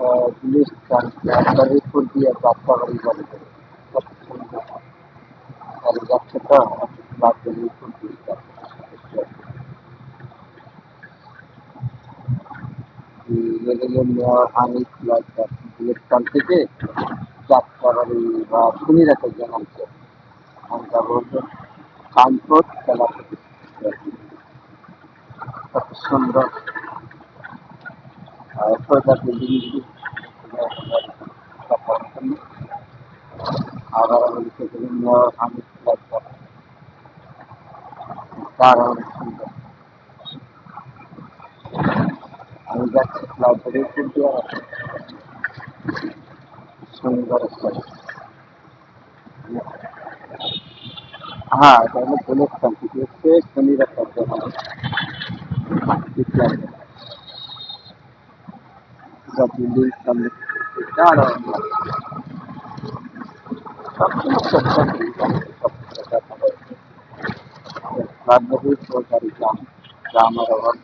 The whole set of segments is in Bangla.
গুলিস্তান ফরিদপুর দিয়ে যাত্রাবাড়ি যাবে কত সুন্দর গাড়ি যাচ্ছে তো ফরিদপুর দিয়ে আমি গুলিস্তান থেকে যাত্রাবাড়ি বা কুমিরাতে জানাচ্ছে আমরা বলবো কানপুর খেলা কত সুন্দর সোজা বিল্ডিং আবার বলছে বিভিন্ন আমি দারুণ সুন্দর আমি যাচ্ছি লাইব্রেরি দিয়ে সুন্দর হ্যাঁ এটা হলো গুলিস্তান থেকে হচ্ছে কুমিরাতে বিল্ডিং সামনে দারুণ লাইব্রেরি সরকারি গ্রামের অভাব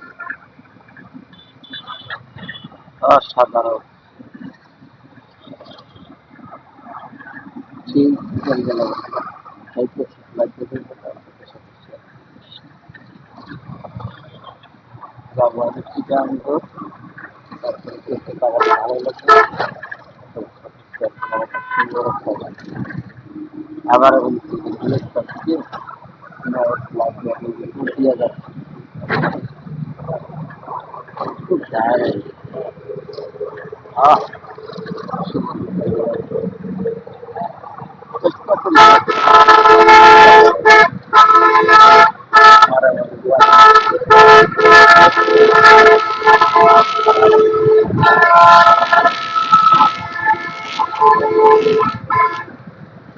অসাধারণ ঠিক চলে গেল লাইব্রেরি যাবো আমি ঠিক আনবো তারপরে দেখতে পাবো ভালো লাগবে সুন্দর আবার বলছি দিয়ে যাচ্ছে খুব দারুণ চেষ্টা করি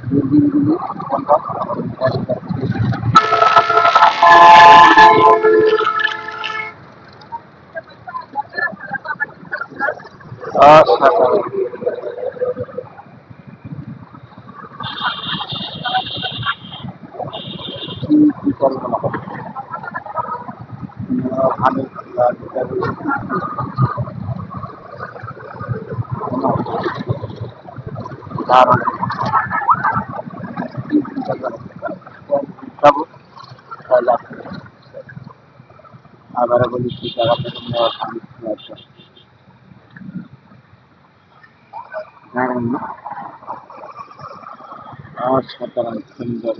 বিল্ডিংগুলি অসাধারণ কি পরিকল্পনা আমি দারুণ যাবো তাহলে আবার বলি কি জায়গাটা আমি দারুণ না অসাধারণ সুন্দর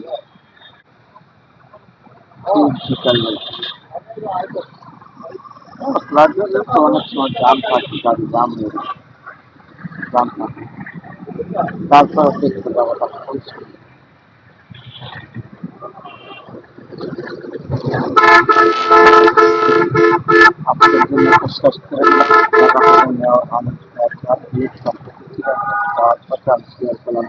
খুব বিকাল লাগবে তো অনেক সময় জাম থাকে গাড়ি জাম হয়ে যায় জাম থাকে তারপর দেখতে পাবো আপনাদের জন্য শেষ করে দিলাম অনেক শেয়ার করলাম